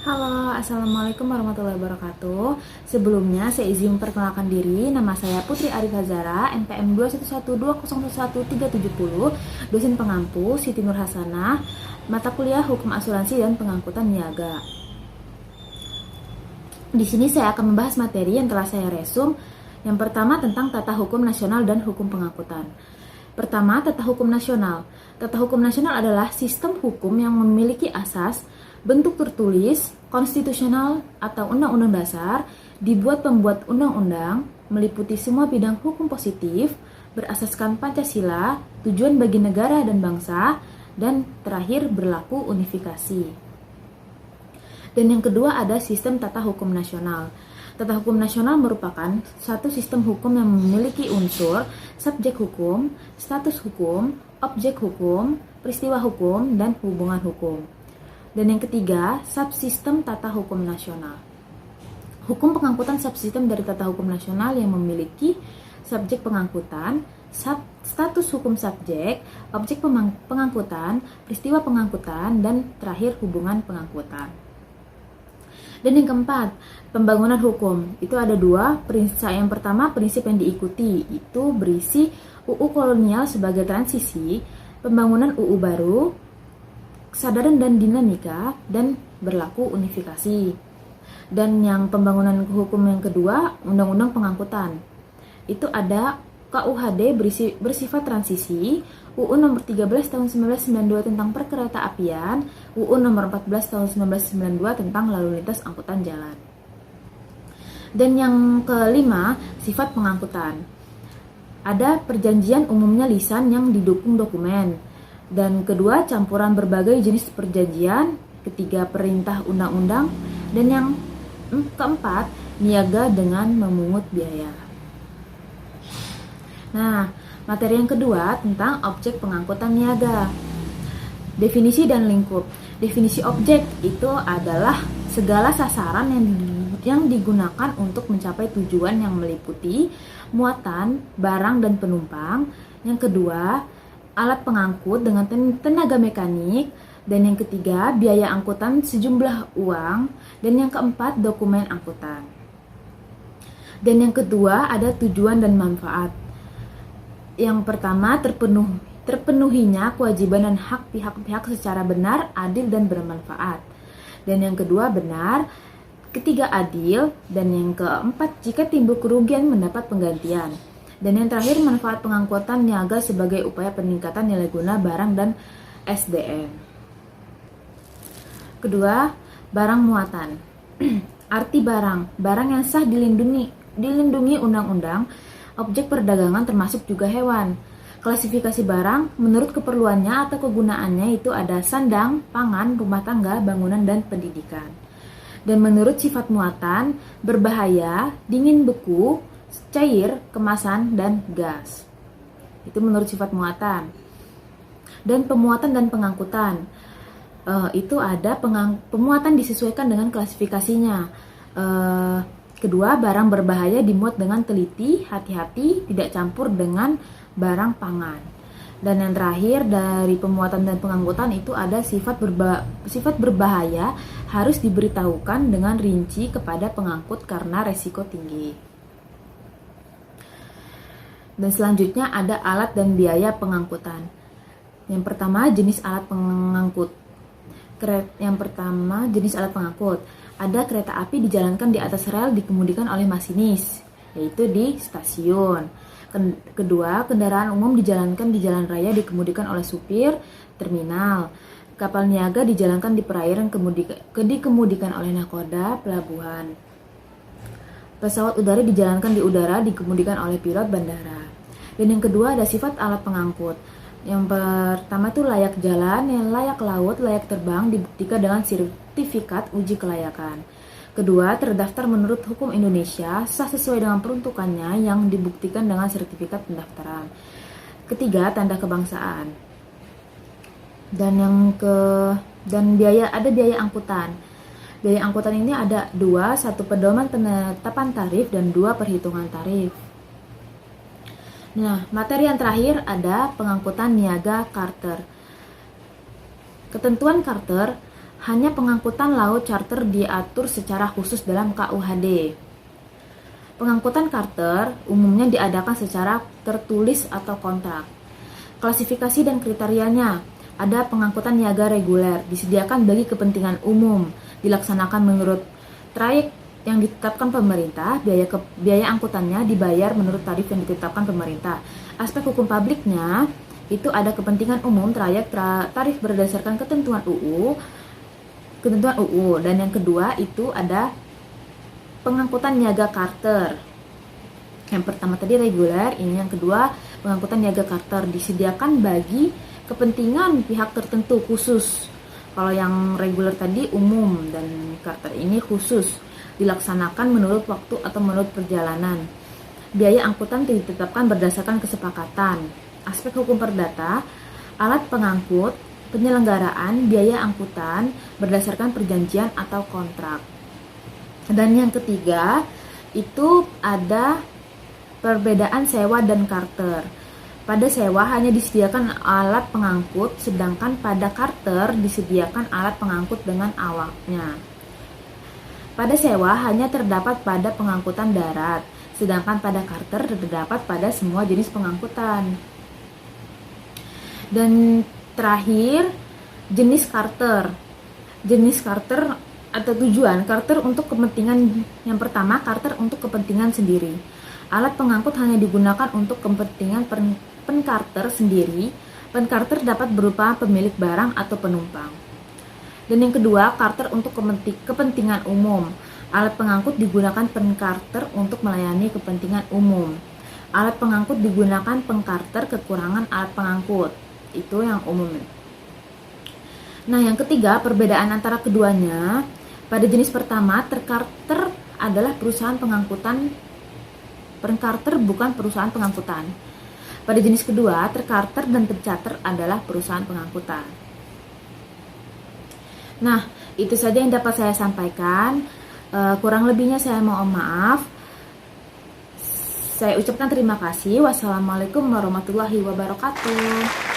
Halo, Assalamualaikum warahmatullahi wabarakatuh. Sebelumnya, saya izin memperkenalkan diri. Nama saya Putri Arifah Zara, NPM 211201370, dosen pengampu Siti Nur Hasanah, mata kuliah Hukum Asuransi dan Pengangkutan Niaga. Di sini saya akan membahas materi yang telah saya resum. Yang pertama tentang tata hukum nasional dan hukum pengangkutan. Pertama, tata hukum nasional. Tata hukum nasional adalah sistem hukum yang memiliki asas, bentuk tertulis, konstitusional atau undang-undang dasar, dibuat pembuat undang-undang, meliputi semua bidang hukum positif, berasaskan Pancasila, tujuan bagi negara dan bangsa, dan terakhir berlaku unifikasi. Dan yang kedua ada sistem tata hukum nasional. Tata hukum nasional merupakan satu sistem hukum yang memiliki unsur subjek hukum, status hukum, objek hukum, peristiwa hukum, dan hubungan hukum. Dan yang ketiga, subsistem tata hukum nasional. Hukum pengangkutan subsistem dari tata hukum nasional yang memiliki subjek pengangkutan, status hukum subjek, objek pengangkutan, peristiwa pengangkutan, dan terakhir hubungan pengangkutan. Dan yang keempat, pembangunan hukum. Itu ada dua prinsip. Yang pertama, prinsip yang diikuti itu berisi UU kolonial sebagai transisi, pembangunan UU baru, kesadaran dan dinamika, dan berlaku unifikasi. Dan yang pembangunan hukum yang kedua, undang-undang pengangkutan. Itu ada KUHD bersifat transisi, UU nomor 13 tahun 1992 tentang perkeretaapian, UU nomor 14 tahun 1992 tentang lalu lintas angkutan jalan. Dan yang kelima, sifat pengangkutan. Ada perjanjian umumnya lisan yang didukung dokumen. Dan kedua, campuran berbagai jenis perjanjian. Ketiga, perintah undang-undang. Dan yang keempat, niaga dengan memungut biaya. Nah, materi yang kedua tentang objek pengangkutan niaga. Definisi dan lingkup. Definisi objek itu adalah segala sasaran yang digunakan untuk mencapai tujuan yang meliputi muatan, barang, dan penumpang. Yang kedua, alat pengangkut dengan tenaga mekanik, dan yang ketiga biaya angkutan sejumlah uang, dan yang keempat dokumen angkutan. Dan yang kedua ada tujuan dan manfaat. Yang pertama terpenuhinya kewajiban dan hak pihak-pihak secara benar, adil, dan bermanfaat. Dan yang kedua benar, ketiga adil, dan yang keempat jika timbul kerugian mendapat penggantian. Dan yang terakhir, manfaat pengangkutan niaga sebagai upaya peningkatan nilai guna barang dan SDM. Kedua, barang muatan. Arti barang yang sah dilindungi undang-undang, objek perdagangan termasuk juga hewan. Klasifikasi barang menurut keperluannya atau kegunaannya itu ada sandang, pangan, rumah tangga, bangunan, dan pendidikan. Dan menurut sifat muatan, berbahaya, dingin beku, cair, kemasan, dan gas. Itu menurut sifat muatan. Dan pemuatan dan pengangkutan. Itu ada pemuatan disesuaikan dengan klasifikasinya. Kedua, barang berbahaya dimuat dengan teliti, hati-hati, tidak campur dengan barang pangan. Dan yang terakhir dari pemuatan dan pengangkutan itu ada sifat berbahaya harus diberitahukan dengan rinci kepada pengangkut karena resiko tinggi. Dan selanjutnya ada alat dan biaya pengangkutan. Yang pertama jenis alat pengangkut. Jenis alat pengangkut. Ada kereta api dijalankan di atas rel dikemudikan oleh masinis, yaitu di stasiun. Kedua, kendaraan umum dijalankan di jalan raya dikemudikan oleh supir, terminal. Kapal niaga dijalankan di perairan dikemudikan oleh nahkoda, pelabuhan. Pesawat udara dijalankan di udara dikemudikan oleh pilot bandara. Dan yang kedua ada sifat alat pengangkut. Yang pertama itu layak jalan, yang layak laut, layak terbang dibuktikan dengan sertifikat uji kelayakan. Kedua, terdaftar menurut hukum Indonesia, sah sesuai dengan peruntukannya yang dibuktikan dengan sertifikat pendaftaran. Ketiga, tanda kebangsaan. Dan biaya angkutan. Biaya angkutan ini ada dua, satu pedoman penetapan tarif dan dua perhitungan tarif. Nah, materi yang terakhir ada pengangkutan niaga charter. Ketentuan charter hanya pengangkutan laut charter diatur secara khusus dalam KUHD. Pengangkutan charter umumnya diadakan secara tertulis atau kontrak. Klasifikasi dan kriterianya, ada pengangkutan niaga reguler, disediakan bagi kepentingan umum, dilaksanakan menurut trayek yang ditetapkan pemerintah, biaya angkutannya dibayar menurut tarif yang ditetapkan pemerintah. Aspek hukum publiknya, itu ada kepentingan umum, trayek, tarif berdasarkan ketentuan UU, dan yang kedua itu ada pengangkutan niaga charter. Yang pertama tadi reguler, ini yang kedua pengangkutan niaga charter, disediakan bagi kepentingan pihak tertentu khusus. Kalau yang reguler tadi umum dan charter ini khusus, dilaksanakan menurut waktu atau menurut perjalanan. Biaya angkutan ditetapkan berdasarkan kesepakatan. Aspek hukum perdata, alat pengangkut, penyelenggaraan biaya angkutan berdasarkan perjanjian atau kontrak. Dan yang ketiga, itu ada perbedaan sewa dan charter. Pada sewa hanya disediakan alat pengangkut, sedangkan pada charter disediakan alat pengangkut dengan awaknya. Pada sewa hanya terdapat pada pengangkutan darat, sedangkan pada charter terdapat pada semua jenis pengangkutan. Dan terakhir, jenis charter. Jenis charter atau tujuan charter untuk kepentingan yang pertama, charter untuk kepentingan sendiri. Alat pengangkut hanya digunakan untuk kepentingan pencarter sendiri. Pencarter dapat berupa pemilik barang atau penumpang. Dan yang kedua, charter untuk kepentingan umum. Alat pengangkut digunakan pencarter untuk melayani kepentingan umum. Alat pengangkut digunakan pencarter kekurangan alat pengangkut. Itu yang umum. Nah, yang ketiga, perbedaan antara keduanya. Pada jenis pertama, tercarter adalah perusahaan pengangkutan. Pencarter bukan perusahaan pengangkutan. Pada jenis kedua, tercarter dan tercharter adalah perusahaan pengangkutan. Nah, itu saja yang dapat saya sampaikan. Kurang lebihnya saya mohon maaf. Saya ucapkan terima kasih. Wassalamualaikum warahmatullahi wabarakatuh.